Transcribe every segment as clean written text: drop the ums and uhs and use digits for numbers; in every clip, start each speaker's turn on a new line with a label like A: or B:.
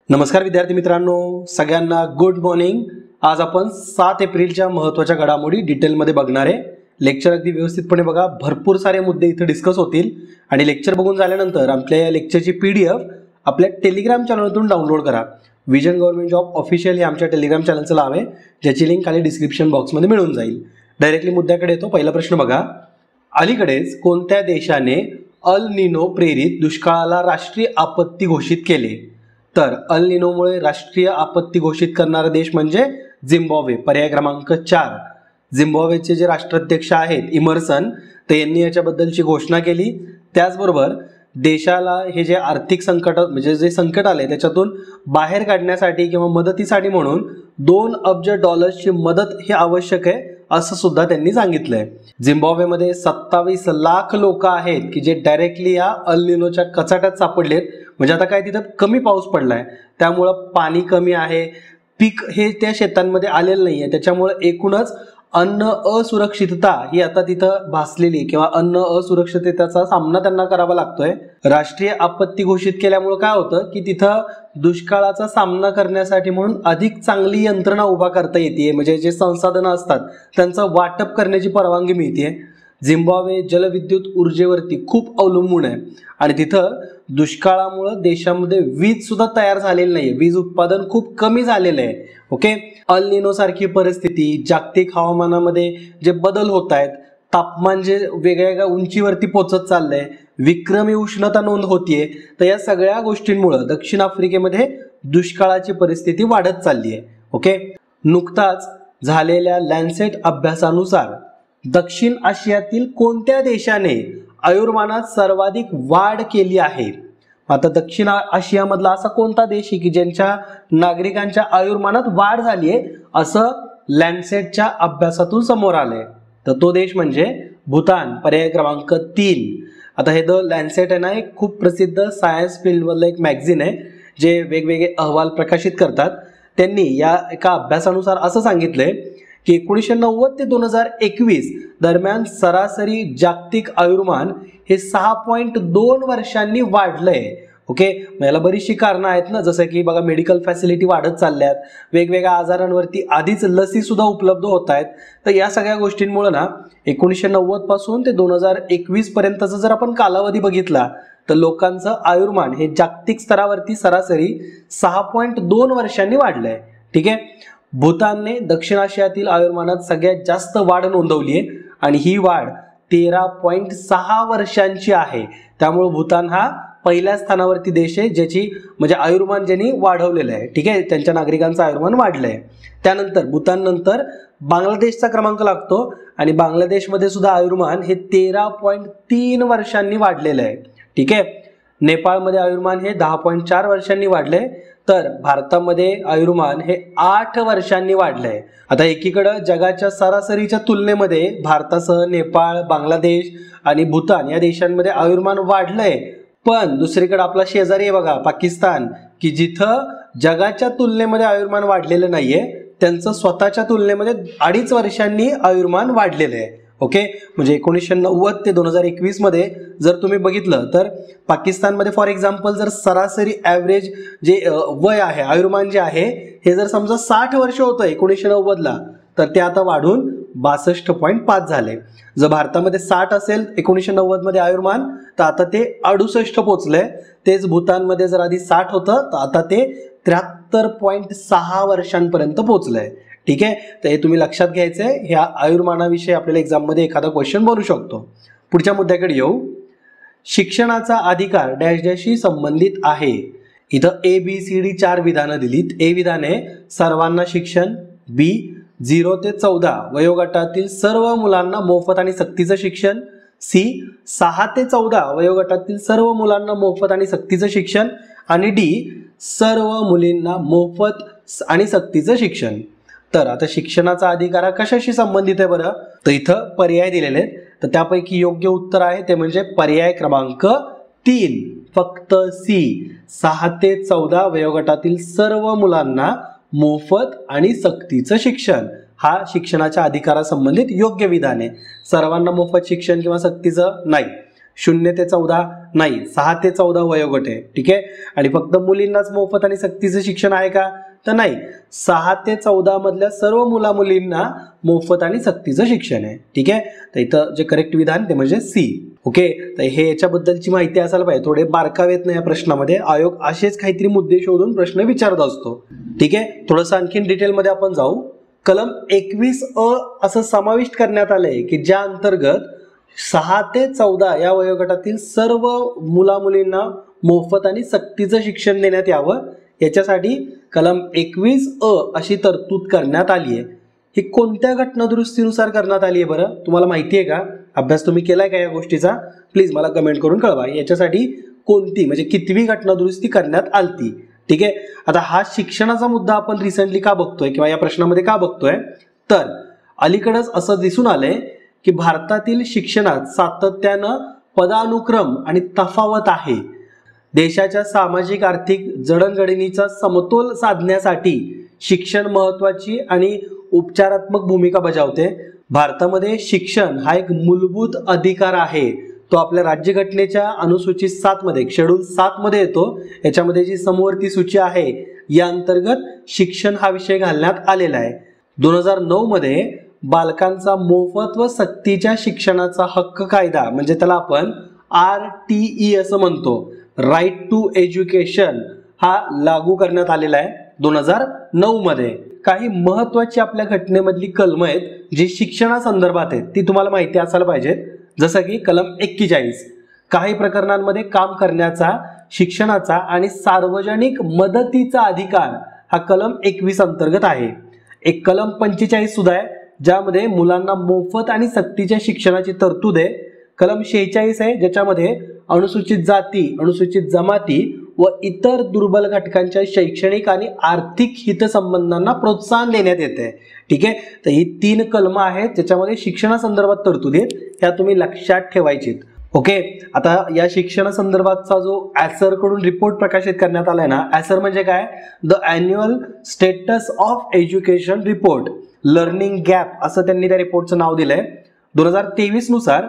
A: नमस्कार विद्यार्थी मित्रांनो, सगळ्यांना गुड मॉर्निंग। आज आपण 7 एप्रिलच्या महत्त्वाच्या घडामोडी डिटेलमध्ये बघणार आहे। लेक्चर अगदी व्यवस्थितपणे बघा, भरपूर सारे मुद्दे इथे डिस्कस होतील आणि लेक्चर बघून झाल्यानंतर आपल्या या लेक्चरची PDF आपल्या टेलिग्राम चॅनलवरून डाउनलोड करा। विजन गव्हर्नमेंट जॉब ऑफिशियल हे आमच्या टेलिग्राम चॅनलचं नाव आहे, ज्याची लिंक खाली डिस्क्रिप्शन बॉक्समध्ये मिळून जाईल। डायरेक्टली मुद्द्याकडे येतो। पहिला प्रश्न बघा, अलीकडेच कोणत्या देशाने अल निनो प्रेरित दुष्काळाला राष्ट्रीय आपत्ती घोषित केले? तर अल निनोमुळे राष्ट्रीय आपत्ती घोषित करणारा देश म्हणजे झिम्बाब्वे, पर्याय क्रमांक 4। झिम्बाब्वेचे जे राष्ट्राध्यक्ष आहेत इमर्सन, तर यांनी याच्याबद्दलची घोषणा केली। त्याचबरोबर देशाला हे जे आर्थिक संकट म्हणजे जे संकट आले त्याच्यातून बाहेर काढण्यासाठी किंवा मदतीसाठी म्हणून 2 अब्ज डॉलर्सची मदत ही आवश्यक आहे असं सुद्धा त्यांनी सांगितलंय। झिम्बाब्वेमध्ये 27 लाख लोक आहेत की जे डायरेक्टली या अल निनोच्या कचाट्यात सापडलेत। म्हणजे आता काय तिथं कमी पाऊस पडलाय, त्यामुळं पाणी कमी आहे, पीक हे त्या शेतांमध्ये आलेलं नाहीये, त्याच्यामुळे एकूणच अन्न असुरक्षितता ही आता तिथं भासलेली किंवा अन्न असुरक्षिततेचा सामना त्यांना करावा लागतोय। राष्ट्रीय आपत्ती घोषित केल्यामुळे काय होतं की तिथं दुष्काळाचा सामना करण्यासाठी म्हणून अधिक चांगली यंत्रणा उभा करता येते, म्हणजे जे संसाधनं असतात त्यांचं वाटप करण्याची परवानगी मिळते। झिम्बाब्वे जलविद्युत ऊर्जेवरती खूप अवलंबून आहे आणि तिथं दुष्काळामुळे देशामध्ये वीज सुद्धा तयार झालेली नाही, वीज उत्पादन खूप कमी झालेलं आहे। ओके, अल निनो सारखी परिस्थिती, जागतिक हवामानामध्ये जे बदल होत आहेत, तापमान जे वेगवेगळ्या उंचीवरती पोहोचत चाललंय, विक्रमी उष्णता नोंद होतीये, तर या सगळ्या गोष्टींमुळे दक्षिण आफ्रिकेमध्ये दुष्काळाची परिस्थिती वाढत चालली आहे। ओके, नुकताच झालेल्या लॅन्सेट अभ्यासानुसार दक्षिण आशियातील कोणत्या देशाने आयुर्मानात सर्वाधिक वाढ केली आहे? आता दक्षिण आशियामधला असा कोणता देश आहे की ज्यांच्या नागरिकांच्या आयुर्मानात वाढ झाली आहे असं लॅन्सेटच्या अभ्यासातून समोर आलंय? तर तो देश म्हणजे भूतान, पर्याय क्रमांक 3। आता हे द लॅन्सेट आहे ना, एक खूप प्रसिद्ध सायन्स फील्डमधलं एक मॅगझिन आहे जे वेगवेगळे अहवाल प्रकाशित करतात। त्यांनी या एका अभ्यासानुसार असं सांगितलंय की 1990 ते 2021 दरम्यान सरासरी जागतिक आयुर्मान हे 6.2 वर्षांनी वाढलंय। ओके, याला बरीचशी कारणं आहेत ना, जसं की बघा मेडिकल फॅसिलिटी वाढत चालल्यात, वेगवेगळ्या आजारांवरती आधीच लसी सुद्धा उपलब्ध होत आहेत। तर या सगळ्या गोष्टींमुळे ना 1990 पासून ते 2021 पर्यंतचा जर आपण कालावधी बघितला तर लोकांचं आयुर्मान हे जागतिक स्तरावरती सरासरी 6.2 वर्षांनी वाढलंय। ठीक आहे, भूतानने दक्षिण आशियातील आयुर्मानात सगळ्यात जास्त वाढ नोंदवली आहे आणि ही वाढ 13.6 वर्षांची आहे। त्यामुळे भूतान हा पहिल्या स्थानावरती देश आहे ज्याची म्हणजे आयुर्मान ज्यांनी वाढवलेलं आहे। ठीक आहे, त्यांच्या नागरिकांचं आयुर्मान वाढलंय। त्यानंतर भूतान नंतर बांगलादेशचा क्रमांक लागतो आणि बांगलादेशमध्ये सुद्धा आयुर्मान हे 13.3 वर्षांनी वाढलेलं आहे। ठीक आहे, नेपाळमध्ये आयुर्मान हे 10.4 वर्षांनी वाढले, तर भारतामध्ये आयुर्मान हे 8 वर्षांनी वाढलंय। आता एकीकडे जगाच्या सरासरीच्या तुलनेमध्ये भारतासह नेपाळ, बांगलादेश आणि भूतान या देशांमध्ये आयुर्मान वाढलंय, पण दुसरीकडे आपला शेजारी आहे बघा पाकिस्तान, की जिथं जगाच्या तुलनेमध्ये आयुर्मान वाढलेलं नाहीये, त्यांचं स्वतःच्या तुलनेमध्ये 2.5 वर्षांनी आयुर्मान वाढलेलं आहे। ओके, म्हणजे 1990 ते 2021 मध्ये जर तुम्ही बघितलं तर पाकिस्तानमध्ये फॉर एक्झाम्पल जर सरासरी ॲव्हरेज जे वय आहे, आयुर्मान जे आहे हे जर समजा 60 वर्ष होतं 1990 ला, तर ते आता वाढून 62.5 झाले। जर भारतामध्ये 60 असेल 1990 मध्ये आयुर्मान, तर आता ते 68 पोहोचलंय। तेच भूतानमध्ये जर आधी 60 होतं तर आता ते 73.6 वर्षांपर्यंत पोहोचलंय। ठीक आहे, तर हे तुम्ही लक्षात घ्यायचंय। ह्या आयुर्मानाविषयी आपल्याला एक्झाममध्ये एखादा क्वेश्चन बनू शकतो। पुढच्या मुद्द्याकडे येऊ, शिक्षणाचा अधिकार डॅश डॅशशी संबंधित आहे। इथं ABCD 4 विधानं दिलीत। ए विधान आहे सर्वांना शिक्षण, B 0 ते 14 वयोगटातील सर्व मुलांना मोफत आणि सक्तीचं शिक्षण, C 6 ते 14 वयोगटातील सर्व मुलांना मोफत आणि सक्तीचं शिक्षण आणि D सर्व मुलींना मोफत आणि सक्तीचं शिक्षण। तर आता शिक्षणाचा अधिकार हा कशाशी संबंधित आहे बरं? तर इथं पर्याय दिलेले आहेत, तर त्यापैकी योग्य उत्तर आहे ते म्हणजे पर्याय क्रमांक 3, फक्त C 6 ते 14 वयोगटातील सर्व मुलांना मोफत आणि सक्तीचं शिक्षण हा शिक्षणाच्या अधिकारासंबंधित योग्य विधान आहे। सर्वांना मोफत शिक्षण किंवा सक्तीचं नाही। 0 ते 14 नाही, 6 ते 14 वयोगट आहे. ठीक आहे. आणि फक्त मुलींनाच मोफत आणि सक्तीचं शिक्षण आहे का? तर नाही, 6 ते 14 मधल्या सर्व मुलींना मोफत आणि सक्तीचं शिक्षण आहे. ठीक आहे. तर इथं जे करेक्ट विधान ते म्हणजे सी. ओके. तर हे याच्याबद्दलची माहिती असायला पाहिजे. थोडे बारकावेत या प्रश्नामध्ये आयोग असेच काहीतरी मुद्दे शोधून प्रश्न विचारत असतो. ठीक आहे. थोडंसं आणखीन डिटेलमध्ये आपण जाऊ. कलम 21 असं समाविष्ट करण्यात आलंय की ज्या अंतर्गत 6 ते 14 या वयोगटातील सर्व मुलींना मोफत आणि सक्तीचं शिक्षण देण्यात यावं, याच्यासाठी कलम 21 अशी तरतूद करण्यात आली आहे. ही कोणत्या घटनादुरुस्तीनुसार करण्यात आली आहे बरं? तुम्हाला माहिती आहे का? अभ्यास तुम्ही केलाय का या गोष्टीचा? प्लीज मला कमेंट करून कळवा. याच्यासाठी कोणती म्हणजे कितवी घटनादुरुस्ती करण्यात आलती? ठीक आहे. आता हा शिक्षणाचा मुद्दा आपण रिसेंटली का बघतोय किंवा या प्रश्नामध्ये का बघतोय, तर अलीकडेच असं दिसून आलंय की भारतातील शिक्षणात सातत्यानं पदानुक्रम आणि तफावत आहे. देशाच्या सामाजिक आर्थिक जडणघडणीचा समतोल साधण्यासाठी शिक्षण महत्वाची आणि उपचारात्मक भूमिका बजावते. भारतामध्ये शिक्षण हा एक मूलभूत अधिकार आहे. तो आपल्या राज्यघटनेच्या अनुसूचित 7 मध्ये शेड्यूल 7 मध्ये येतो. याच्यामध्ये जी समवर्ती सूची आहे या अंतर्गत शिक्षण हा विषय घालण्यात आलेला आहे. 2009 मध्ये बालकांचा मोफत व सक्तीच्या शिक्षणाचा हक्क कायदा म्हणजे त्याला आपण RTE असं म्हणतो, राईट टू एज्युकेशन, हा लागू करण्यात आलेला आहे 2009 मध्ये. काही महत्वाची आपल्या घटनेमधली कलम आहेत जी शिक्षणासंदर्भात आहेत, ती तुम्हाला माहिती असायला पाहिजेत. जसं की कलम 41, काही प्रकरणांमध्ये काम करण्याचा, शिक्षणाचा आणि सार्वजनिक मदतीचा अधिकार हा कलम 21 अंतर्गत आहे. एक कलम 45 सुद्धा आहे ज्यामध्ये मुलांना मोफत आणि सक्तीच्या शिक्षणाची तरतूद आहे. कलम 46 आहे ज्याच्यामध्ये अनुसूचित जाती, अनुसूचित जमाती व इतर दुर्बल घटकांच्या शैक्षणिक आणि आर्थिक हितसंबंधांना प्रोत्साहन देण्यात येते. ठीक आहे. तर ही 3 कलम आहेत ज्याच्यामध्ये शिक्षणासंदर्भात तरतुदी आहेत, ह्या तुम्ही लक्षात ठेवायचीत. ओके. आता या शिक्षणासंदर्भातचा जो ॲसर कडून रिपोर्ट प्रकाशित करण्यात आलाय ना, ॲसर म्हणजे काय? The annual status of education report learning gap असं त्यांनी त्या रिपोर्टचं नाव दिलंय. 2023 नुसार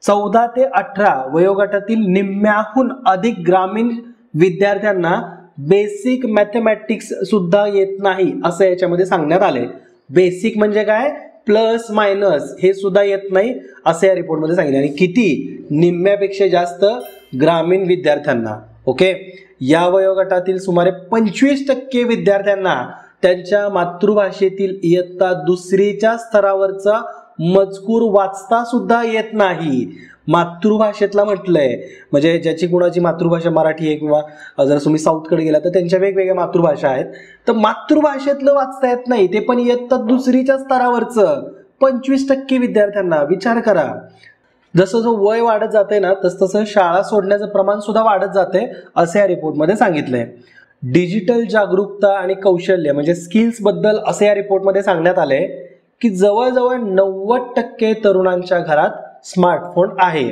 A: 14 ते 18 वयोगटातील निम्म्याहून अधिक ग्रामीण विद्यार्थ्यांना बेसिक मॅथमॅटिक्स सुद्धा येत नाही असं याच्यामध्ये सांगण्यात आले. बेसिक म्हणजे काय? प्लस मायनस हे सुद्धा येत नाही असं या रिपोर्टमध्ये सांगितलं. आणि किती? निम्म्यापेक्षा जास्त ग्रामीण विद्यार्थ्यांना. ओके. या वयोगटातील सुमारे 25% विद्यार्थ्यांना त्यांच्या मातृभाषेतील इयत्ता 2रीच्या स्तरावरचा मजकूर वाचता सुद्धा येत नाही. मातृभाषेतला म्हटलंय म्हणजे ज्याची कुणाची मातृभाषा मराठी आहे किंवा जर तुम्ही साऊथकडे गेला तर त्यांच्या वेगवेगळ्या मातृभाषा आहेत, तर मातृभाषेतलं वाचता येत नाही, ते पण इयत्ता 2रीच्या स्तरावरचं 25% विद्यार्थ्यांना. विचार करा. जसं जो वय वाढत जाते ना तसं शाळा सोडण्याचं प्रमाण सुद्धा वाढत जाते असं या रिपोर्टमध्ये सांगितलंय. डिजिटल जागरूकता आणि कौशल्य म्हणजे स्किल्स बद्दल असं या रिपोर्टमध्ये सांगण्यात आलंय की जवळजवळ 90% तरुणांच्या घरात स्मार्टफोन आहे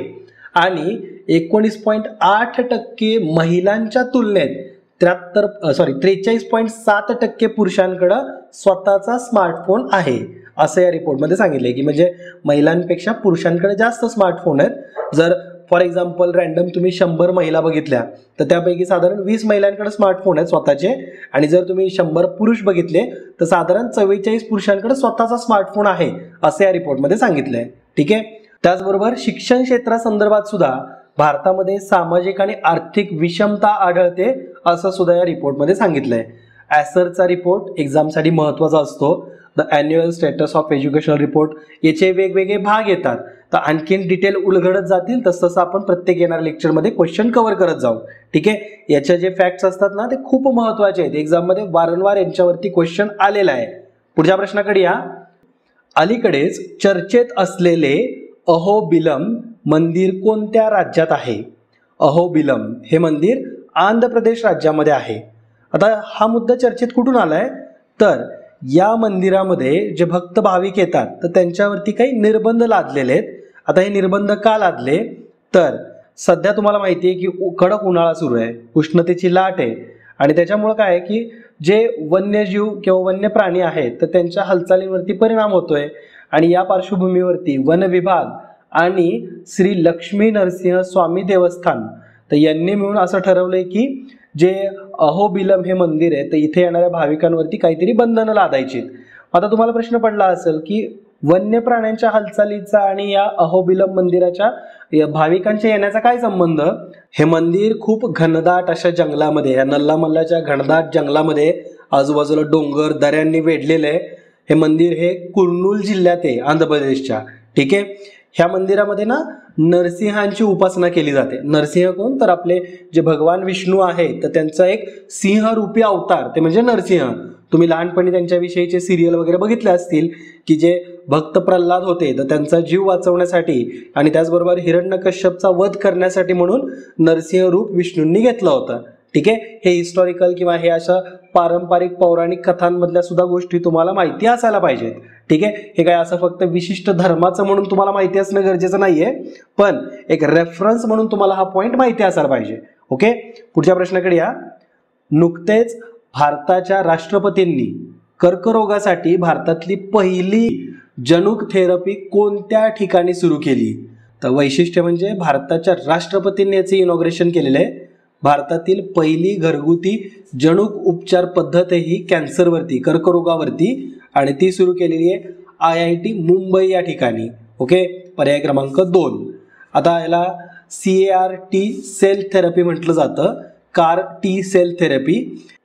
A: आणि 19.8% महिलांच्या तुलनेत 43.7% पुरुषांकडे स्वतःचा स्मार्टफोन आहे असं या रिपोर्टमध्ये सांगितलंय. की म्हणजे महिलांपेक्षा पुरुषांकडे जास्त स्मार्टफोन आहेत. जर फॉर एक्झाम्पल रँडम तुम्ही 100 महिला बघितल्या तर त्यापैकी साधारण 20 महिलांकडे स्मार्टफोन आहेत स्वतःचे, आणि जर तुम्ही 100 पुरुष बघितले तर साधारण 44 पुरुषांकडे स्वतःचा स्मार्टफोन आहे असं या रिपोर्टमध्ये सांगितलंय. ठीक आहे. त्याचबरोबर शिक्षण क्षेत्रासंदर्भात सुद्धा भारतामध्ये सामाजिक आणि आर्थिक विषमता आढळते असं सुद्धा या रिपोर्टमध्ये सांगितलंय. ॲसरचा रिपोर्ट एक्झामसाठी महत्त्वाचा असतो. The annual status of educational report याचे वेगवेगळे भाग येतात. तर आणखीन डिटेल उलगडत जातील तसं आपण प्रत्येक येणाऱ्या लेक्चरमध्ये क्वेश्चन कव्हर करत जाऊ. ठीक आहे. याचे जे फॅक्ट्स असतात ना ते खूप महत्त्वाचे आहेत. एक्झाममध्ये वारंवार यांच्यावरती क्वेश्चन आलेला आहे. पुढच्या प्रश्नाकडे या. अलीकडेच चर्चेत असलेले अहोबिलम मंदिर कोणत्या राज्यात आहे? अहोबिलम हे मंदिर आंध्र प्रदेश राज्यामध्ये आहे. आता हा मुद्दा चर्चेत कुठून आलाय, तर या मंदिरामध्ये जे भक्त भाविक येतात तर त्यांच्यावरती काही निर्बंध लादलेले आहेत. आता हे निर्बंध का लादले, तर सध्या तुम्हाला माहिती आहे की कडक उन्हाळा सुरू आहे, उष्णतेची लाट आहे, आणि त्याच्यामुळे काय आहे की जे वन्यजीव किंवा वन्य प्राणी आहेत तर त्यांच्या हालचालींवरती परिणाम होतोय. आणि या पार्श्वभूमीवरती वन विभाग आणि श्री लक्ष्मी नरसिंह स्वामी देवस्थान, तर यांनी मिळून असं ठरवलंय की जे अहोबिलम हे मंदिर आहे तर इथे येणाऱ्या भाविकांवरती काहीतरी बंधनं लादायची. आता तुम्हाला प्रश्न पडला असेल की वन्य प्राण्यांच्या हालचालीचा आणि या अहोबिलम मंदिराच्या भाविकांच्या येण्याचा काय संबंध. हे मंदिर खूप घनदाट अशा जंगलामध्ये, या नल्ला मल्लाच्या घनदाट जंगलामध्ये आजूबाजूला डोंगर दऱ्यांनी वेढलेलं आहे. हे मंदिर हे कुर्नूल जिल्ह्यात आहे आंध्र प्रदेशच्या. ठीक आहे. ह्या मंदिरामध्ये ना नरसिंहांची उपासना केली जाते. नरसिंह कोण, तर आपले जे भगवान विष्णू आहेत तर त्यांचा एक सिंहरूपी अवतार ते म्हणजे नरसिंह. तुम्ही लहानपणी त्यांच्याविषयीचे सिरियल वगैरे बघितले असतील की जे भक्त प्रल्हाद होते तर त्यांचा जीव वाचवण्यासाठी आणि त्याचबरोबर हिरण्यकश्यपचा वध करण्यासाठी म्हणून नरसिंह रूप विष्णूंनी घेतलं होतं. ठीक आहे. हे हिस्टॉरिकल किंवा हे अशा पारंपरिक पौराणिक कथांमधल्या सुद्धा गोष्टी तुम्हाला माहिती असायला पाहिजेत. ठीक आहे. हे काय असं फक्त विशिष्ट धर्माचं म्हणून तुम्हाला माहिती असणं गरजेचं नाहीये, पण एक रेफरन्स म्हणून तुम्हाला हा पॉइंट माहिती असायला पाहिजे. ओके. पुढच्या प्रश्नाकडे या. नुकतेच भारताच्या राष्ट्रपतींनी कर्करोगासाठी भारतातली पहिली जनुक थेरपी कोणत्या ठिकाणी सुरू केली. तर वैशिष्ट्य म्हणजे भारताच्या राष्ट्रपतींनी याचे इनॉग्रेशन केलेलं आहे. भारतातील पहिली घरगुती जनुक उपचार पद्धत ही कॅन्सरवरती, कर्करोगावरती, आणि ती सुरू केलेली आहे IIT मुंबई या ठिकाणी. ओके. पर्याय क्रमांक 2. आता याला CAR-T सेल थेरपी म्हटलं जातं. CAR-T sale therapy.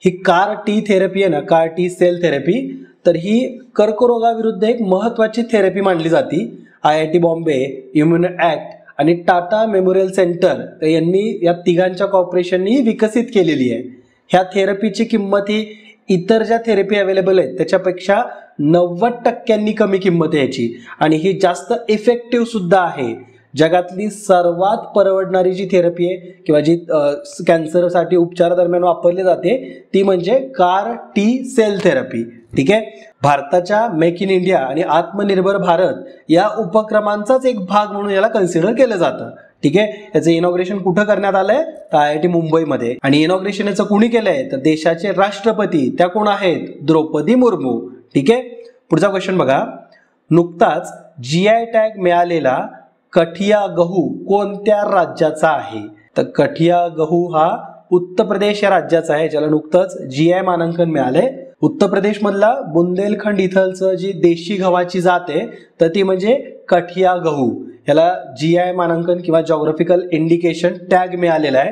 A: ही CAR-T थेरपी आहे ना, CAR-T सेल थेरपी, तर ही कर्करोगाविरुद्ध एक महत्वाची थेरपी मानली जाते. IIT बॉम्बे, इम्युनो ॲक्ट आणि टाटा मेमोरियल सेंटर तर यांनी या तिघांच्या कॉर्पोरेशननी विकसित केलेली आहे. ह्या थेरपीची किंमत ही इतर ज्या थेरपी अवेलेबल आहेत त्याच्यापेक्षा 90% कमी किंमत आहे याची, आणि ही जास्त इफेक्टिव्ह सुद्धा आहे. जगातली सर्वात परवडणारी जी थेरपी आहे किंवा जी कॅन्सरसाठी उपचारादरम्यान वापरली जाते ती म्हणजे CAR-T सेल थेरपी. ठीक आहे. भारताच्या मेक इन इंडिया आणि आत्मनिर्भर भारत या उपक्रमांचाच एक भाग म्हणून याला कन्सिडर केलं जातं. ठीक आहे. याचं इनॉग्रेशन कुठं करण्यात आलंय, तर IIT मुंबईमध्ये. आणि इनॉग्रेशन याचं कुणी केलंय, तर देशाचे राष्ट्रपती त्या कोण आहेत, द्रौपदी मुर्मू. ठीक आहे. पुढचा क्वेश्चन बघा. नुकताच GI टॅग मिळालेला कठिया गहू कोणत्या राज्याचा आहे. तर कठिया गहू हा उत्तर प्रदेश या राज्याचा आहे, ज्याला नुकतंच GI मानांकन मिळालंय. उत्तर प्रदेश मधला बुंदेलखंड इथलचं जी देशी गव्हाची जात आहे तर ती म्हणजे कठिया गहू. याला GI मानांकन किंवा जॉग्राफिकल इंडिकेशन टॅग मिळालेला आहे.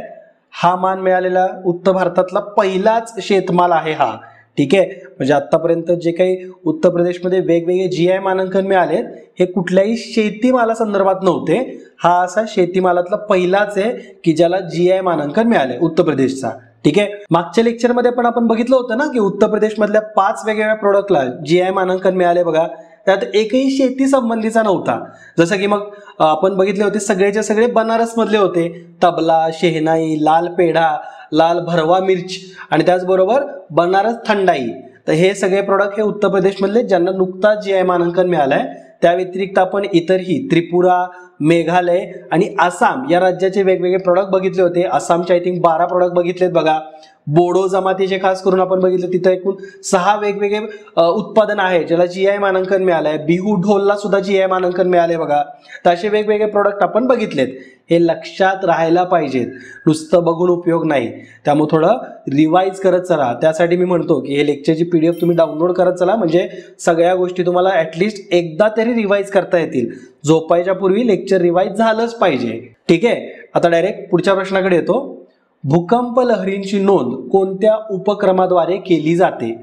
A: हा मान मिळालेला उत्तर भारतातला पहिलाच शेतमाल आहे हा. ठीक आहे. म्हणजे आतापर्यंत जे काही उत्तर प्रदेशमध्ये वेगवेगळे GI मानांकन मिळालेत हे कुठल्याही शेतीमाला संदर्भात नव्हते. हा असा शेतीमालातला पहिलाच आहे की ज्याला GI मानांकन मिळाले उत्तर प्रदेशचा. ठीक आहे. मागच्या लेक्चरमध्ये पण आपण बघितलं होतं ना की उत्तर प्रदेश मधल्या 5 वेगवेगळ्या प्रोडक्टला GI मानांकन मिळाले बघा. त्यात एकही शेती संबंधीचा नव्हता. जसं की मग आपण बघितले होते सगळेचे सगळे बनारस मधले होते. तबला, शेहनाई, लाल पेढा, लाल भरवा मिर्च आणि त्याचबरोबर बनारस थंडाई. तर हे सगळे प्रोडक्ट हे उत्तर प्रदेश मधले ज्यांना नुकताच GI मानांकन मिळालंय. त्या व्यतिरिक्त आपण इतरही त्रिपुरा, मेघालय आणि आसाम या राज्याचे वेगवेगळे प्रोडक्ट बघितले होते. आसामचे आय थिंक 12 प्रोडक्ट बघितलेत बघा. बोडो जमातीचे खास करून आपण बघितले, तिथं एकूण 6 वेगवेगळे उत्पादन आहे ज्याला GI मानांकन मिळालंय. बिहू ढोलला सुद्धा GI मानांकन मिळाले बघा. तर असे वेगवेगळे प्रोडक्ट आपण बघितलेत. हे लक्षात राहायला पाहिजेत, नुसतं बघून उपयोग नाही. त्यामुळे थोडं रिवाईज करत चला. त्यासाठी मी म्हणतो की हे लेक्चरची PDF तुम्ही डाउनलोड करत चला, म्हणजे सगळ्या गोष्टी तुम्हाला ऍटलिस्ट एकदा तरी रिवाईज करता येतील. झोपायच्या पूर्वी लेक्चर रिवाईज झालंच पाहिजे. ठीक आहे. आता डायरेक्ट पुढच्या प्रश्नाकडे येतो. भूकंप लहरींची नोंद कोणत्या उपक्रमाद्वारे केली जाते.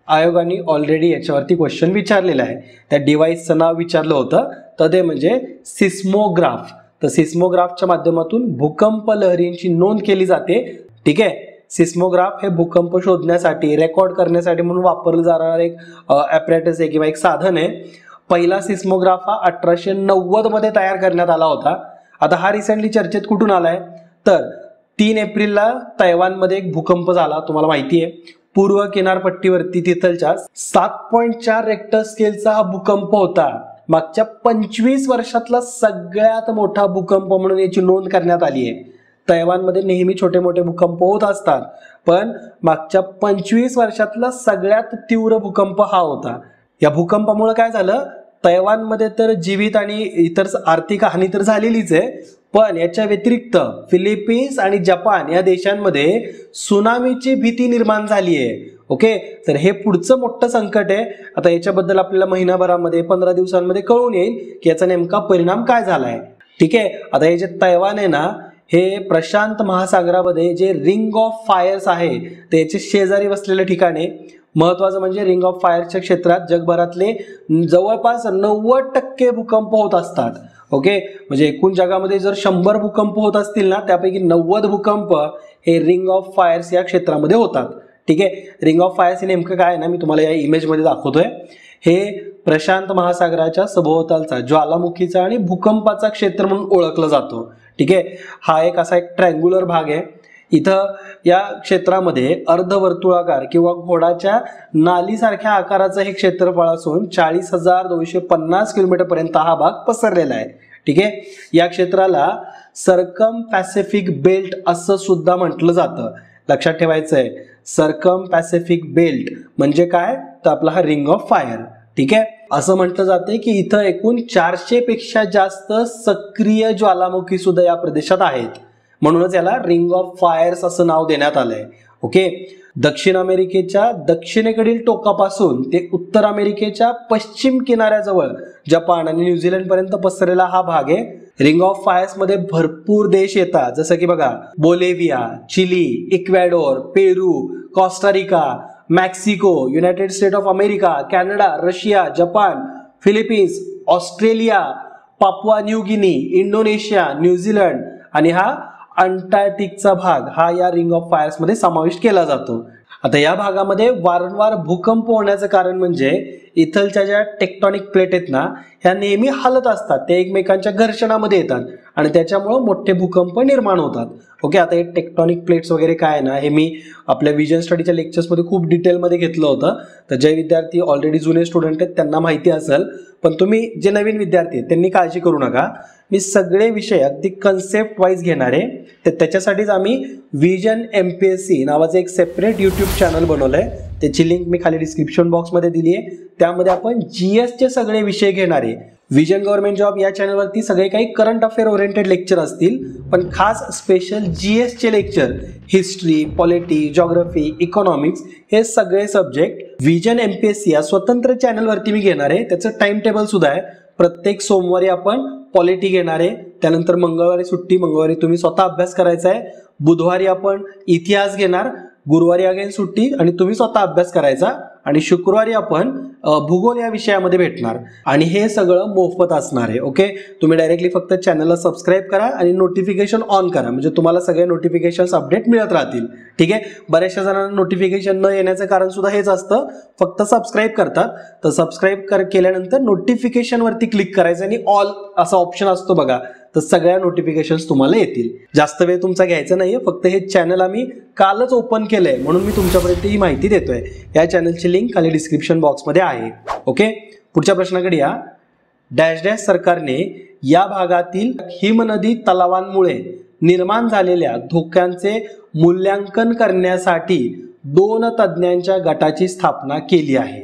A: आयोगाने ऑलरेडी याच्यावरती क्वेश्चन विचारलेला आहे. त्या डिव्हाइसचं नाव विचारलं होतं, तर ते म्हणजे सिस्मोग्राफ. तर सिस्मोग्राफच्या माध्यमातून भूकंप लहरींची नोंद केली जाते. ठीक आहे. सिस्मोग्राफ हे भूकंप शोधण्यासाठी, रेकॉर्ड करण्यासाठी म्हणून वापरलं जाणारं एक ॲपरेटस आहे किंवा एक साधन आहे. पहिला सिस्मोग्राफ हा 1890 मध्ये तयार करण्यात आला होता. आता हा रिसेंटली चर्चेत कुठून आलाय, तर 3 एप्रिलला तैवानमध्ये एक भूकंप झाला, तुम्हाला माहिती आहे. पूर्व किनारपट्टीवरती तिथलच्या 7.4 रेक्टर स्केलचा हा भूकंप होता. मागच्या 25 वर्षातला सगळ्यात मोठा भूकंप म्हणून याची नोंद करण्यात आली आहे. तैवानमध्ये नेहमी छोटे मोठे भूकंप होत असतात, पण मागच्या 25 वर्षातला सगळ्यात तीव्र भूकंप हा होता. या भूकंपामुळे काय झालं, तैवानमध्ये तर जीवित आणि इतर आर्थिक हानी तर झालेलीच आहे, पण याच्या व्यतिरिक्त फिलिपिन्स आणि जपान या देशांमध्ये सुनामीची भीती निर्माण झाली आहे. ओके, तर हे पुढचं मोठं संकट आहे. आता याच्याबद्दल आपल्याला महिनाभरामध्ये 15 दिवसांमध्ये कळून येईल की याचा नेमका परिणाम काय झालाय. ठीक आहे, आता हे जे तैवान आहे ना, हे प्रशांत महासागरामध्ये जे रिंग ऑफ फायर्स आहे त्याचे शेजारी बसलेले ठिकाण आहे. महत्वाचं म्हणजे रिंग ऑफ फायरच्या क्षेत्रात जगभरातले जवळपास 90% भूकंप होत असतात. ओके, म्हणजे एकूण जगामध्ये जर 100 भूकंप होत असतील ना, त्यापैकी 90 भूकंप हे रिंग ऑफ फायर्स या क्षेत्रामध्ये होतात. ठीक आहे, रिंग ऑफ फायर्स हे नेमकं काय ना, मी तुम्हाला या इमेजमध्ये दाखवतोय. हे प्रशांत महासागराच्या सभोवतालचा ज्वालामुखीचा आणि भूकंपाचा क्षेत्र म्हणून ओळखलं जातो. ठीक आहे, हा एक असा एक ट्रँग्युलर भाग आहे. इथं या क्षेत्रामध्ये अर्धवर्तुळाकार किंवा घोडाच्या नालीसारख्या आकाराचं हे क्षेत्रफळ असून 40,250 किलोमीटर पर्यंत हा भाग पसरलेला आहे. ठीक आहे, या क्षेत्राला सर्कम पॅसिफिक बेल्ट असं सुद्धा म्हटलं जातं. लक्षात ठेवायचं आहे, सर्कम पॅसिफिक बेल्ट म्हणजे काय, तर आपला हा रिंग ऑफ फायर. ठीक आहे, असं म्हटलं जाते की इथं एकूण 400 पेक्षा जास्त सक्रिय ज्वालामुखी सुद्धा या प्रदेशात आहेत, म्हणूनच याला रिंग ऑफ फायर्स असं नाव देण्यात आलंय. ओके, दक्षिण अमेरिकेच्या दक्षिणेकडील टोकापासून ते उत्तर अमेरिकेच्या पश्चिम किनाऱ्याजवळ जपान आणि न्यूझीलंड पर्यंत पसरलेला हा भाग आहे. रिंग ऑफ फायर्स मध्ये भरपूर देश येतात, जसं की बघा Bolivia, Chile, Ecuador, Peru, Costa Rica, Mexico, United State of America, Canada, Russia, Japan, Philippines, Australia, Papua New Guinea, Indonesia, New Zealand आणि हा अंटार्क्टिकचा भाग हा या रिंग ऑफ फायर्स मध्ये समाविष्ट केला जातो. आता या भागामध्ये वारंवार भूकंप होण्याचं कारण म्हणजे इथलच्या ज्या टेक्टॉनिक प्लेट आहेत ना, ह्या नेहमी हलत असतात, ते एकमेकांच्या घर्षणामध्ये येतात आणि त्याच्यामुळे मोठे भूकंप निर्माण होतात. ओके, आता हे टेक्टॉनिक प्लेट्स वगैरे काय ना, हे मी आपल्या विजन स्टडीच्या लेक्चर्समध्ये खूप डिटेलमध्ये घेतलं होतं. तर जे विद्यार्थी ऑलरेडी जुने स्टुडंट आहेत त्यांना माहिती असेल, पण तुम्ही जे नवीन विद्यार्थी आहेत त्यांनी काळजी करू नका. मी सगळे विषय अगदी कन्सेप्ट वाईज घेणार आहे. तर त्याच्यासाठीच आम्ही विजन MPSC नावाचं एक सेपरेट यूट्यूब चॅनल बनवलंय. त्याची लिंक मी खाली डिस्क्रिप्शन बॉक्समध्ये दिली आहे. त्यामध्ये आपण GSचे सगळे विषय घेणार आहे. विजन गव्हर्नमेंट जॉब या चॅनलवरती सगळे काही करंट अफेअर ओरिएंटेड लेक्चर असतील, पण खास स्पेशल GSचे lecture, history, polity, geography, economics हे सगळे सब्जेक्ट विजन MPSC या स्वतंत्र चॅनलवरती मी घेणार आहे. त्याचं टाइम टेबल सुद्धा आहे. प्रत्येक सोमवारी आपण पॉलिटी घेणार आहे, त्यानंतर मंगळवारी सुट्टी, मंगळवारी तुम्ही स्वतः अभ्यास करायचा आहे. बुधवारी आपण इतिहास घेणार, गुरुवारी अगेन सुट्टी आणि तुम्ही स्वतः अभ्यास करायचा आणि शुक्रवारी आपण भूगोल या विषयामध्ये भेटणार आणि हे सगळं मोफत असणार आहे. ओके, तुम्ही डायरेक्टली फक्त चॅनलला सबस्क्राईब करा आणि नोटिफिकेशन ऑन करा, म्हणजे तुम्हाला सगळे नोटिफिकेशन्स अपडेट मिळत राहतील. ठीक आहे, बऱ्याचशा जणांना नोटिफिकेशन न येण्याचं कारण सुद्धा हेच असतं, फक्त सबस्क्राईब करतात. तर सबस्क्राईब केल्यानंतर नोटिफिकेशनवरती क्लिक करायचं आणि ऑल असा ऑप्शन असतो बघा, तर सगळ्या नोटिफिकेशन्स तुम्हाला येतील. जास्त वेळ तुमचा घ्यायचा नाहीये, फक्त हे चॅनल आम्ही कालच ओपन केलंय म्हणून मी तुमच्यापर्यंत ही माहिती देतोय. या चॅनलची लिंक खाली डिस्क्रिप्शन बॉक्समध्ये आहे. ओके, पुढच्या प्रश्नाकडे या. डॅश डॅश सरकारने या भागातील हिमनदी तलावांमुळे निर्माण झालेल्या धोक्यांचे मूल्यांकन करण्यासाठी 2 तज्ज्ञांच्या गटाची स्थापना केली आहे.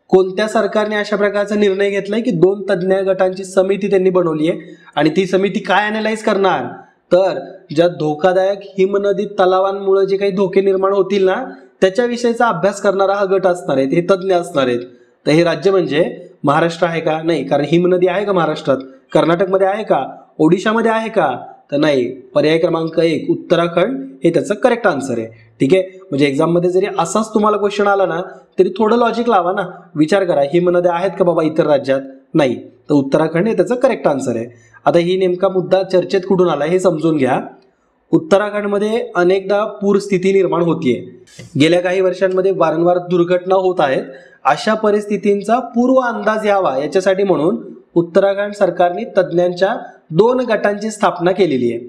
A: कोणत्या सरकारने अशा प्रकारचा निर्णय घेतलाय की 2 तज्ज्ञ गटांची समिती त्यांनी बनवली आहे आणि ती समिती काय अनालाइज करणार, तर ज्या धोकादायक हिमनदी तलावांमुळे जे काही धोके निर्माण होतील ना त्याच्याविषयीचा अभ्यास करणारा हा गट असणार आहे, हे तज्ज्ञ असणार आहेत. तर हे राज्य म्हणजे महाराष्ट्र आहे का, नाही, कारण हिमनदी आहे का महाराष्ट्रात, कर्नाटकमध्ये आहे का, ओडिशामध्ये आहे का, तर नाही. पर्याय क्रमांक 1 उत्तराखंड हे त्याचं करेक्ट आन्सर आहे. ठीक आहे, म्हणजे एक्झाममध्ये जरी असाच तुम्हाला क्वेश्चन आला ना तरी थोडं लॉजिक लावा ना, विचार करा हिमनद्या आहेत का बाबा इतर राज्यात, नाही, तर उत्तराखंड हे त्याचं करेक्ट आन्सर आहे. आता ही नेमका मुद्दा चर्चेत कुठून आला हे समजून घ्या. उत्तराखंडमध्ये अनेकदा पूरस्थिती निर्माण होतीये. गेल्या काही वर्षांमध्ये वारंवार दुर्घटना होत आहेत. अशा परिस्थितींचा पूर्व अंदाज यावा याच्यासाठी म्हणून उत्तराखंड सरकारने तज्ज्ञांच्या 2 गटांची स्थापना केलेली आहे.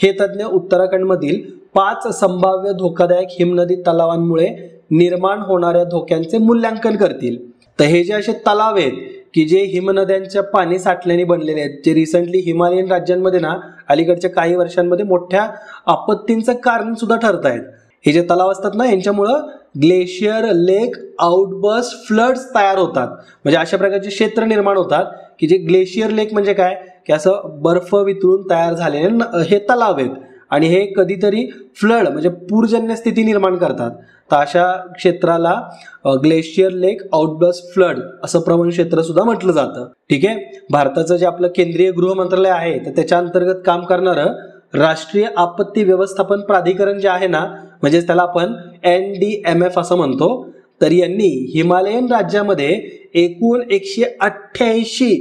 A: हे तज्ज्ञ उत्तराखंडमधील 5 संभाव्य धोकादायक हिमनदी तलावांमुळे निर्माण होणाऱ्या धोक्यांचे मूल्यांकन करतील. तर हे जे असे तलाव आहेत की जे हिमनद्यांच्या पाणी साठल्याने बनलेले आहेत, जे रिसेंटली हिमालयन राज्यांमध्ये ना अलीकडच्या काही वर्षांमध्ये मोठ्या आपत्तींचं कारण सुद्धा ठरत आहेत. हे जे तलाव असतात ना यांच्यामुळं ग्लेशियर लेक आउटबर्स्ट फ्लड्स तयार होतात. म्हणजे अशा प्रकारचे क्षेत्र निर्माण होतात की जे ग्लेशियर लेक म्हणजे काय की असं बर्फ वितळून तयार झालेले हे तलाव आहेत आणि हे कधीतरी फ्लड म्हणजे पूरजन्य स्थिती निर्माण करतात. तर अशा क्षेत्राला ग्लेशियर लेक आउटबर्स्ट फ्लड असं प्रवण क्षेत्र सुद्धा म्हटलं जातं. ठीक आहे. भारताचं जे आपलं केंद्रीय गृह मंत्रालय आहे तर त्याच्या अंतर्गत काम करणारं राष्ट्रीय आपत्ती व्यवस्थापन प्राधिकरण जे आहे ना म्हणजे त्याला आपण NDMF असं म्हणतो. तर यांनी हिमालयन राज्यामध्ये एकूण 188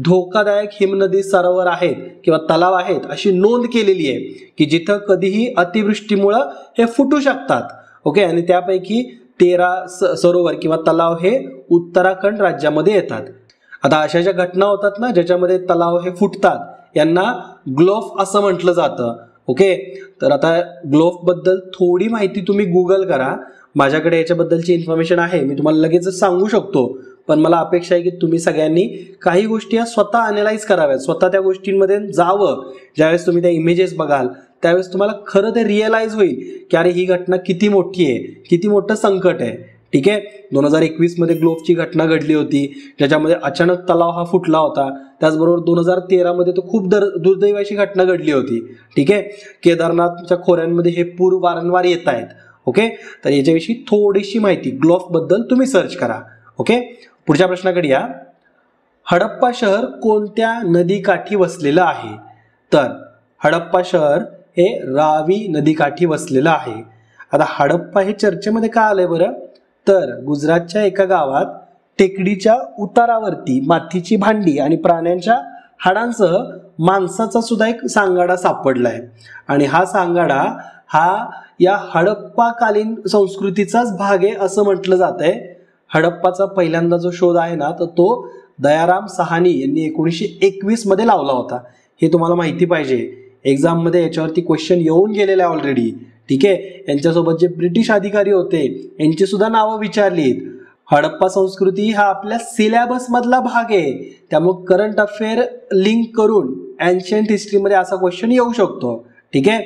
A: धोकादायक हिमनदी सरोवर आहेत किंवा तलाव आहेत अशी नोंद केलेली आहे की जिथं कधीही अतिवृष्टीमुळं हे फुटू शकतात. ओके. आणि त्यापैकी 13 सरोवर किंवा तलाव हे उत्तराखंड राज्यामध्ये येतात. आता अशा ज्या घटना होतात ना ज्याच्यामध्ये तलाव हे फुटतात यांना ग्लोफ असं म्हटलं जातं. ओके. तर आता ग्लोफ बद्दल थोडी माहिती तुम्ही गुगल करा. माझ्याकडे याच्याबद्दलची इन्फॉर्मेशन आहे मी तुम्हाला लगेचच सांगू शकतो पण मला अपेक्षा आहे की तुम्ही सगळ्यांनी काही गोष्टी या स्वतः अनालाइज कराव्यात, स्वतः त्या गोष्टींमध्ये जावं. ज्यावेळेस तुम्ही त्या इमेजेस बघाल त्यावेळेस तुम्हाला खरं ते रिअलाइज होईल की अरे ही घटना किती मोठी आहे, किती मोठं संकट आहे. ठीक आहे. 2021 मध्ये ग्लोफची घटना घडली होती ज्याच्यामध्ये अचानक तलाव हा फुटला होता. त्याचबरोबर 2013 मध्ये तो खूप दुर्दैवी अशी घटना घडली होती. ठीक आहे. केदारनाथच्या खोऱ्यांमध्ये हे पूर वारंवार येत आहेत. ओके. तर याच्याविषयी थोडीशी माहिती ग्लोफ बद्दल तुम्ही सर्च करा. ओके. पुढच्या प्रश्नाकडे या. हडप्पा शहर कोणत्या नदीकाठी वसलेलं आहे? तर हडप्पा शहर हे रावी नदीकाठी वसलेलं आहे. आता हडप्पा हे चर्चेमध्ये का आलंय बरं? तर गुजरातच्या एका गावात टेकडीच्या उतारावरती मातीची भांडी आणि प्राण्यांच्या हाडांसह माणसाचा सुद्धा एक सांगाडा सापडलाय आणि हा सांगाडा हा या हडप्पाकालीन संस्कृतीचाच भाग आहे असं म्हटलं जात आहे. हडप्पाचा पहिल्यांदा जो शोध आहे ना तर तो दयाराम सहानी यांनी 1921 मध्ये लावला होता. हे तुम्हाला माहिती पाहिजे. एक्झाम मध्ये याच्यावरती क्वेश्चन येऊन गेलेले आहे ऑलरेडी. ठीक आहे. यांच्यासोबत जे ब्रिटिश अधिकारी होते यांची सुद्धा नावं विचारलीत. हडप्पा संस्कृती हा आपल्या सिलेबस मधला भाग आहे त्यामुळे करंट अफेअर लिंक करून एन्शियंट हिस्ट्रीमध्ये असा क्वेश्चन येऊ शकतो. ठीक आहे.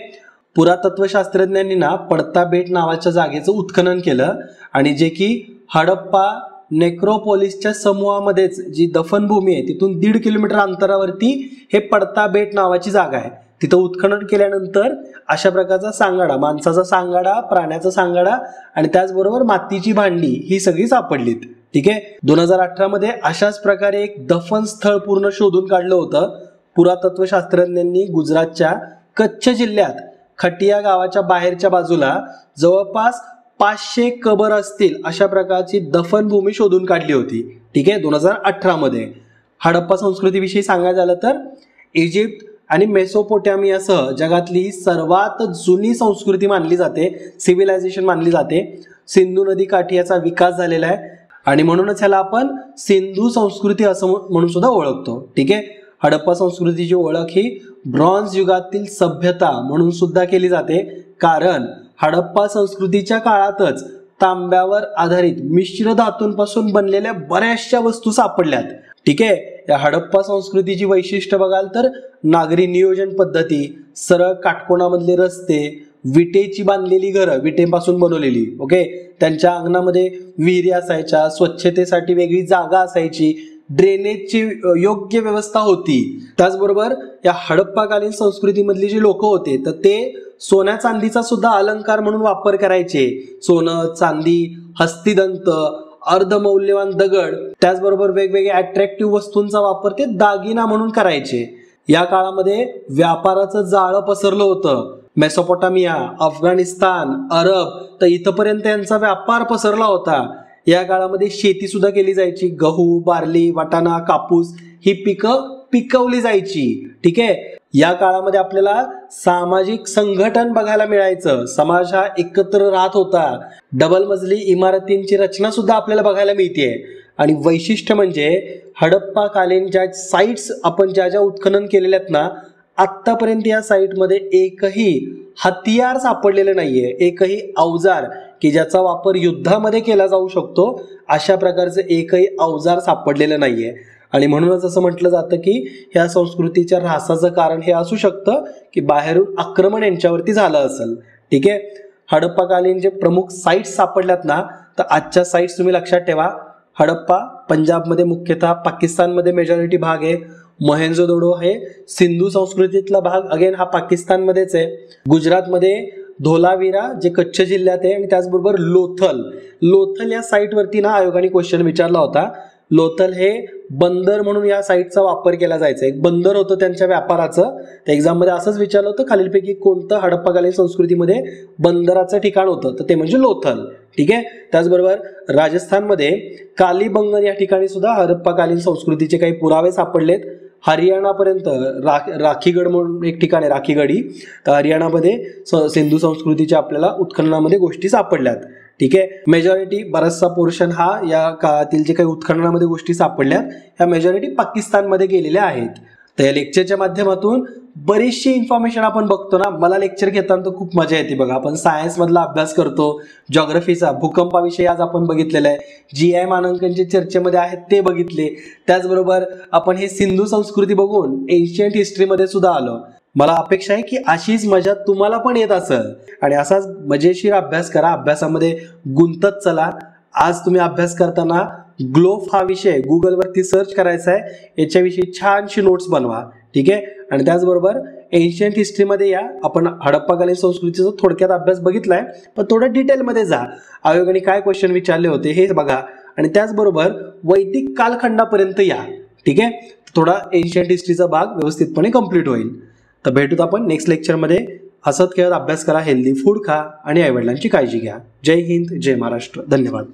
A: पुरातत्वशास्त्रज्ञांनी ना पडता बेट नावाच्या जागेचं उत्खनन केलं आणि जे की हडप्पा नेक्रोपोलिसच्या समूहामध्येच जी दफनभूमी आहे तिथून 1.5 किलोमीटर अंतरावरती हे पडता बेट नावाची जागा आहे. तिथं उत्खनन केल्यानंतर अशा प्रकारचा सांगाडा, माणसाचा सांगाडा, प्राण्याचा सांगाडा आणि त्याचबरोबर मातीची भांडी ही सगळी सापडलीत. ठीक आहे. 2018 मध्ये अशाच प्रकारे एक दफन स्थळ पूर्ण शोधून काढलं होतं. पुरातत्वशास्त्रज्ञांनी गुजरातच्या कच्छ जिल्ह्यात खटिया गावाच्या बाहेरच्या बाजूला जवळपास 500 कबर असतील अशा प्रकारची दफनभूमी शोधून काढली होती. ठीक आहे. 2018 मध्ये. हडप्पा संस्कृतीविषयी सांगायचं झालं तर इजिप्त आणि मेसोपोटॅमियासह जगातली सर्वात जुनी संस्कृती मानली जाते, सिव्हिलायझेशन मानली जाते. सिंधू नदी काठी याचा विकास झालेला आहे आणि म्हणूनच ह्याला आपण सिंधू संस्कृती असं म्हणून सुद्धा ओळखतो. ठीक आहे. हडप्पा संस्कृतीची ओळख ही ब्रॉन्झ युगातील सभ्यता म्हणून सुद्धा केली जाते कारण हडप्पा संस्कृतीच्या काळातच तांब्यावर आधारित मिश्र धातूंपासून बनलेल्या बऱ्याचशा वस्तू सापडल्यात. ठीक आहे. या हडप्पा संस्कृतीची वैशिष्ट्य बघाल तर नागरी नियोजन पद्धती, सरळ काटकोनामधले रस्ते, विटेची बांधलेली घरं, विटेपासून बनवलेली. ओके. त्यांच्या अंगणामध्ये विहिरी असायच्या, स्वच्छतेसाठी वेगळी जागा असायची, ड्रेनेजची योग्य व्यवस्था होती. त्याचबरोबर या हडप्पाकालीन संस्कृतीमधली जी लोक होते तर ते सोन्या चांदीचा सुद्धा अलंकार म्हणून वापर करायचे. सोनं, चांदी, हस्तिदंत, अर्धमौल्यवान दगड, त्याचबरोबर वेगवेगळ्या अट्रॅक्टिव्ह वस्तूंचा वापर ते दागिना म्हणून करायचे. या काळामध्ये व्यापाराचं जाळं पसरलं होतं. मेसोपोटामिया, अफगाणिस्तान, अरब तर इथपर्यंत यांचा व्यापार पसरला होता. या काळामध्ये शेती सुद्धा केली जायची. गहू, बार्ली, वाटाणा, कापूस ही पिकं पिकवली जायची. ठीक आहे. या काळामध्ये आपल्याला सामाजिक संघटन बघायला मिळायचं. समाज हा एकत्र राहत होता. डबल मजली इमारतींची रचना सुद्धा आपल्याला बघायला मिळते. आणि वैशिष्ट्य म्हणजे हडप्पाकालीन ज्या साईट्स आपण ज्या उत्खनन केलेल्या आहेत ना आत्तापर्यंत या साईटमध्ये एकही हतियार सापडलेलं नाहीये, एकही अवजार की ज्याचा वापर युद्धामध्ये केला जाऊ शकतो अशा प्रकारचे एकही अवजार सापडलेलं नाहीये. आणि म्हणूनच असं म्हटलं जातं की ह्या संस्कृतीच्या ऱ्हासाचं कारण हे असू शकतं की बाहेरून आक्रमण यांच्यावरती झालं असेल. ठीक आहे. हडप्पाकालीन जे प्रमुख साइट्स सापडल्यात ना, तर आजच्या साइट्स तुम्ही लक्षात ठेवा. हडप्पा पंजाबमध्ये मुख्यतः, पाकिस्तानमध्ये मेजॉरिटी भाग आहे. मोहेंजोदडो हे सिंधू संस्कृतीतला भाग, अगेन हा पाकिस्तानमध्येच आहे. गुजरातमध्ये धोलावीरा जे कच्छ जिल्ह्यात आहे, आणि त्याचबरोबर लोथल या साईटवरती ना आयोगाने क्वेश्चन विचारला होता. लोथल हे बंदर म्हणून या साईटचा वापर केला जायचा. एक बंदर होतं त्यांच्या व्यापाराचं. त्या एक्झाममध्ये असंच विचारलं होतं, खालीलपैकी कोणतं हडप्पाकालीन संस्कृतीमध्ये बंदराचं ठिकाण होतं, तर ते म्हणजे लोथल. ठीक आहे. त्याचबरोबर राजस्थानमध्ये कालीबंगन या ठिकाणी सुद्धा हडप्पाकालीन संस्कृतीचे काही पुरावे सापडलेत. हरियाणापर्यंत राखीगड म्हणून एक ठिकाण आहे, राखीगडी. तर हरियाणामध्ये सिंधू संस्कृतीच्या आपल्याला उत्खननामध्ये गोष्टी सापडल्यात. ठीक आहे. मेजॉरिटी बराचसा पोर्शन हा या काळातील जे काही उत्खननामध्ये गोष्टी सापडल्यात ह्या मेजॉरिटी पाकिस्तानमध्ये गेलेल्या आहेत. तर या लेक्चरच्या माध्यमातून बरीचशी इन्फॉर्मेशन आपण बघतो ना. मला लेक्चर घेताना तर खूप मजा येते बघा. आपण सायन्स मधला अभ्यास करतो, जॉग्रफीचा भूकंपाविषयी आज आपण बघितलेला आहे, GI मानांकन जे चर्चेमध्ये आहेत ते बघितले. त्याचबरोबर आपण हे सिंधू संस्कृती बघून एन्शियंट हिस्ट्रीमध्ये सुद्धा आलो. मला अपेक्षा आहे की अशीच मजा तुम्हाला पण येत असेल, आणि असाच मजेशीर अभ्यास करा, अभ्यासामध्ये गुंतत चला. आज तुम्ही अभ्यास करताना ग्लोफ हा विषय गुगलवरती सर्च करायचा आहे, याच्याविषयी छानशी नोट्स बनवा. ठीक आहे. आणि त्याचबरोबर एन्शियंट हिस्ट्रीमध्ये या, आपण हडप्पाकालीन संस्कृतीचा थोडक्यात अभ्यास बघितलाय, पण थोडं डिटेलमध्ये जा. आयोगाने काय क्वेश्चन विचारले होते हे बघा, आणि त्याचबरोबर वैदिक कालखंडापर्यंत या. ठीक आहे. थोडा एन्शियंट हिस्ट्रीचा भाग व्यवस्थितपणे कंप्लीट होईल. तर भेटूत आपण नेक्स्ट लेक्चरमध्ये. हसत खेळत अभ्यास करा, हेल्दी फूड खा, आणि आईवडिलांची काळजी घ्या. जय हिंद, जय महाराष्ट्र. धन्यवाद.